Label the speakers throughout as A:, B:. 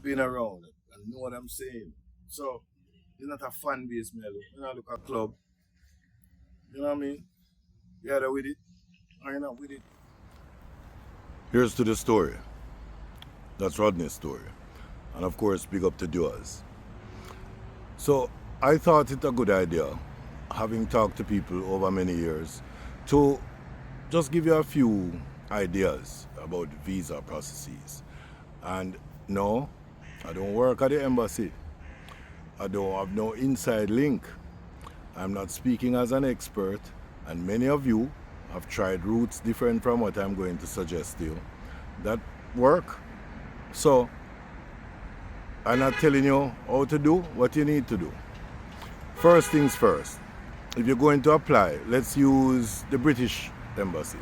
A: been around and know what I'm saying. So it's not a fan base, me. You know, look at club. You know what I mean? You either with it or you're not with it.
B: Here's to the story. That's Rodney's story. And of course, big up to Duas. So I thought it a good idea, having talked to people over many years, to just give you a few ideas about visa processes. And no, I don't work at the embassy. I don't have no inside link. I'm not speaking as an expert, and many of you have tried routes different from what I'm going to suggest to you that work. So I'm not telling you how to do what you need to do. First things first, if you're going to apply, let's use the British Embassy.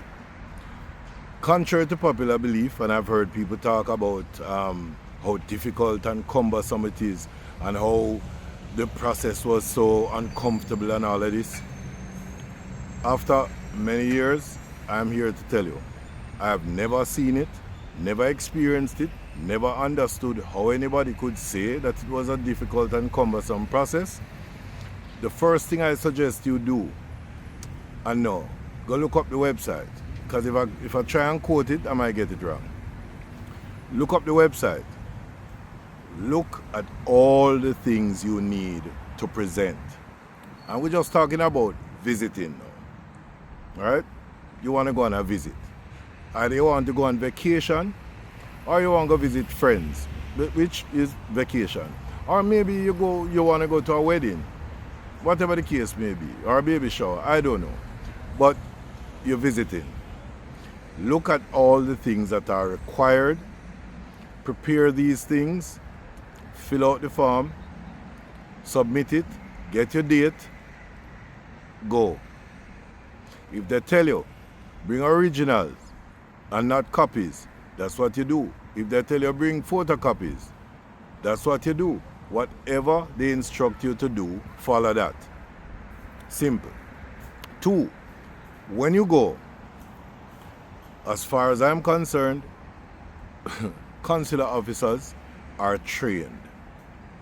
B: Contrary to popular belief, and I've heard people talk about how difficult and cumbersome it is and how the process was so uncomfortable and all of this, after many years, I'm here to tell you, I have never seen it, never experienced it, never understood how anybody could say that it was a difficult and cumbersome process. The first thing I suggest you do, and no, go look up the website, because if I try and quote it, I might get it wrong. Look up the website. Look at all the things you need to present. And we're just talking about visiting now. Alright? You want to go on a visit. Either you want to go on vacation or you want to go visit friends, which is vacation. Or maybe you want to go to a wedding, whatever the case may be, or a baby shower, I don't know. But you're visiting. Look at all the things that are required. Prepare these things. Fill out the form. Submit it. Get your date. Go. If they tell you, bring originals and not copies, that's what you do. If they tell you bring photocopies, that's what you do. Whatever they instruct you to do, follow that. Simple. 2, when you go, as far as I'm concerned, consular officers are trained.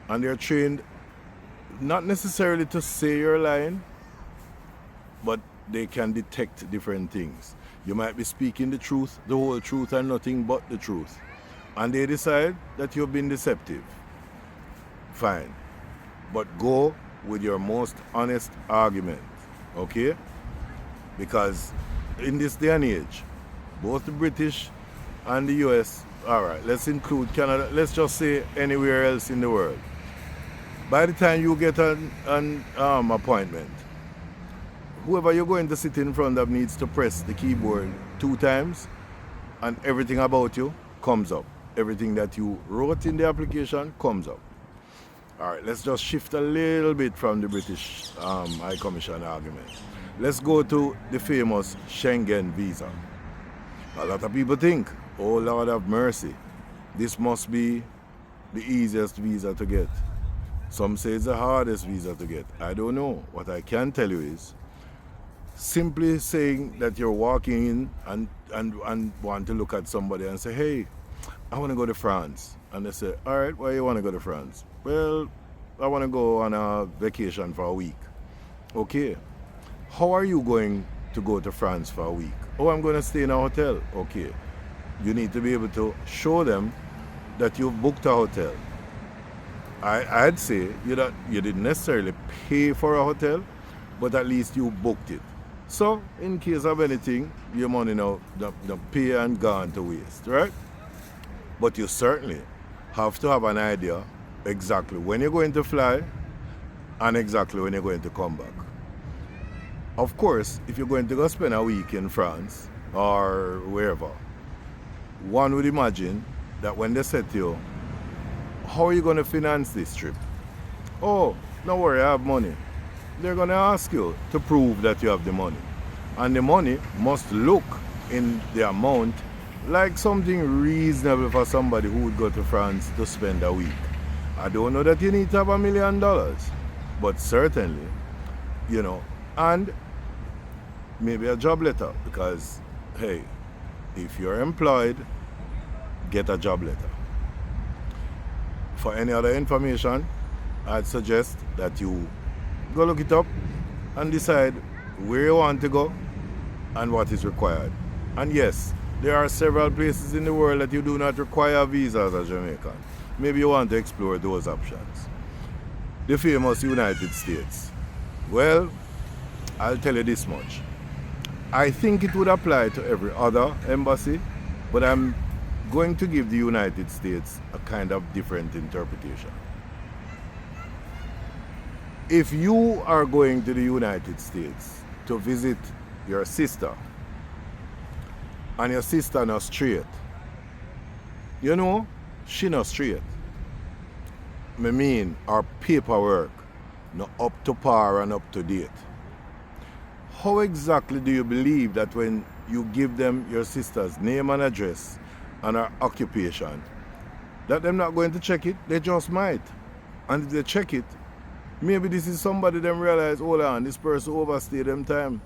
B: And they're trained not necessarily to say you're lying, but they can detect different things. You might be speaking the truth, the whole truth, and nothing but the truth. And they decide that you've been deceptive. Fine. But go with your most honest argument, okay? Because in this day and age, both the British and the US, alright, let's include Canada, let's just say anywhere else in the world. By the time you get an appointment, whoever you're going to sit in front of needs to press the keyboard 2 times and everything about you comes up. Everything that you wrote in the application comes up. Alright, let's just shift a little bit from the British High Commission argument. Let's go to the famous Schengen visa. A lot of people think, oh Lord have mercy, this must be the easiest visa to get. Some say it's the hardest visa to get. I don't know. What I can tell you is, simply saying that you're walking in and want to look at somebody and say, hey, I want to go to France. And they say, all right, why you want to go to France? Well, I want to go on a vacation for a week. Okay. How are you going to go to France for a week? Oh, I'm going to stay in a hotel. Okay. You need to be able to show them that you've booked a hotel. I'd say you didn't necessarily pay for a hotel, but at least you booked it. So, in case of anything, your money now the pay and gone to waste, right? But you certainly have to have an idea exactly when you're going to fly and exactly when you're going to come back. Of course, if you're going to go spend a week in France or wherever, one would imagine that when they said to you, how are you going to finance this trip? Oh, don't worry, I have money. They're going to ask you to prove that you have the money. And the money must look in the amount like something reasonable for somebody who would go to France to spend a week. I don't know that you need to have $1 million, but certainly, and maybe a job letter, because, hey, if you're employed, get a job letter. for any other information, I'd suggest that you go look it up and decide where you want to go and what is required. And yes, there are several places in the world that you do not require visas as a Jamaican. Maybe you want to explore those options. The famous United States. Well, I'll tell you this much. I think it would apply to every other embassy, but I'm going to give the United States a kind of different interpretation. If you are going to the United States to visit your sister, and your sister not straight, you know, she not straight. I mean, her paperwork not up to par and up to date. How exactly do you believe that when you give them your sister's name and address and her occupation, that they're not going to check it? They just might. And if they check it, maybe this is somebody them realize, hold on, this person overstayed them time.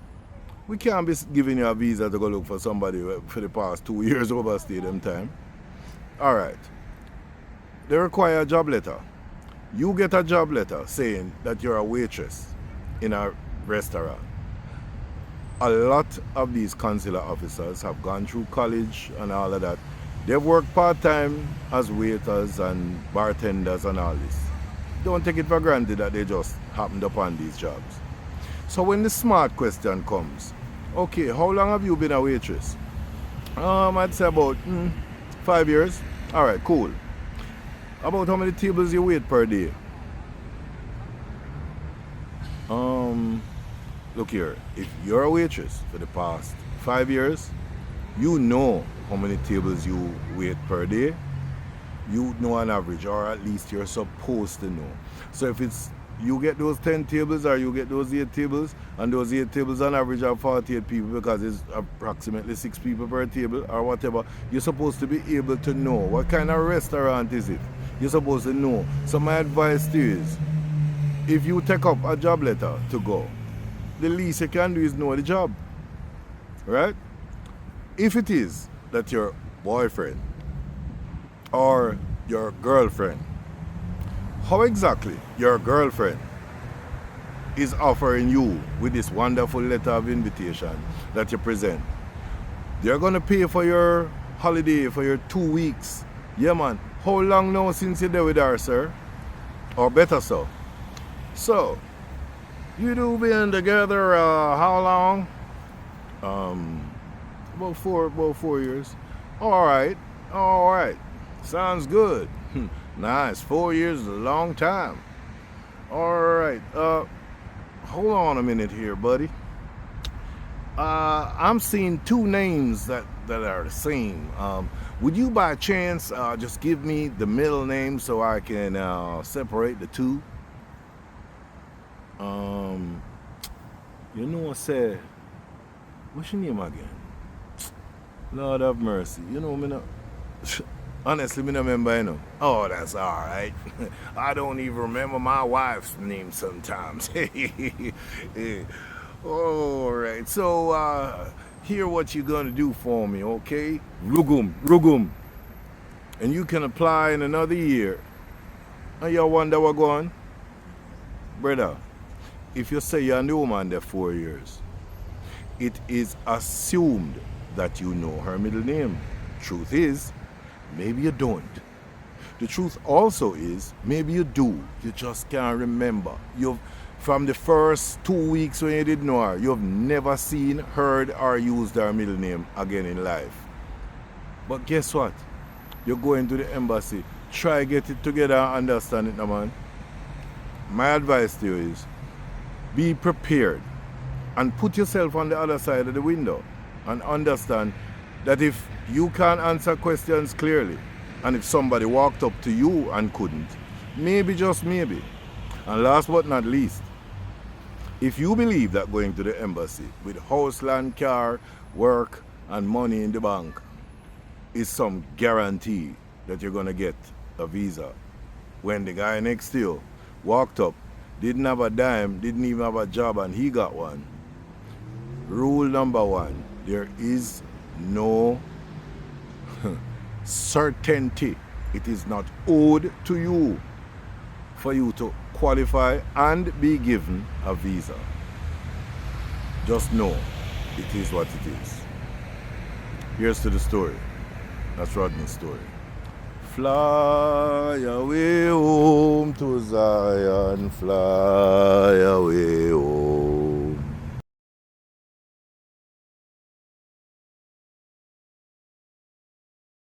B: We can't be giving you a visa to go look for somebody for the past 2 years overstayed them time. Alright. They require a job letter. You get a job letter saying that you're a waitress in a restaurant. A lot of these consular officers have gone through college and all of that. They've worked part-time as waiters and bartenders and all this. Don't take it for granted that they just happened upon these jobs. So when the smart question comes, okay, how long have you been a waitress? I'd say about 5 years. Alright, cool. About how many tables you wait per day? Look here, if you're a waitress for the past 5 years, you know how many tables you wait per day. You know on average, or at least you're supposed to know. So if it's you get those 10 tables or you get those 8 tables, and those 8 tables on average have 48 people because it's approximately 6 people per table or whatever, you're supposed to be able to know what kind of restaurant is it. You're supposed to know. So my advice to you is, if you take up a job letter to go, the least you can do is know the job. Right? If it is that your boyfriend or your girlfriend, how exactly your girlfriend is offering you with this wonderful letter of invitation that you present? They're going to pay for your holiday for your 2 weeks. Yeah, man. How long now since you're there with her, sir? Or better so. So, you two been together how long? About four years. All right. Sounds good. Nice. 4 years is a long time. All right. Hold on a minute here, buddy. I'm seeing 2 names that are the same. Would you by chance just give me the middle name so I can separate the 2? You know, I said, what's your name again? Lord have mercy. You know, me no, honestly, me no remember, you know. Oh, that's all right. I don't even remember my wife's name sometimes. All right. So, hear what you're going to do for me, okay? Rugum. And you can apply in another year. And you wonder what going? Brother, if you say you're a new woman there 4 years, it is assumed that you know her middle name. Truth is, maybe you don't. The truth also is, maybe you do. You just can't remember. From the first 2 weeks when you did know her, you've never seen, heard, or used her middle name again in life. But guess what? You're going to the embassy. Try get it together and understand it now, man. My advice to you is, be prepared and put yourself on the other side of the window and understand that if you can't answer questions clearly, and if somebody walked up to you and couldn't, maybe, just maybe, and last but not least, if you believe that going to the embassy with house, land, car, work, and money in the bank is some guarantee that you're going to get a visa, when the guy next to you walked up, didn't have a dime, didn't even have a job, and he got one. Rule number 1, there is no certainty It is not owed to you for you to qualify and be given a visa. Just know it is what it is. Here's to the story. That's Rodney's story. Fly away home to Zion, fly away home.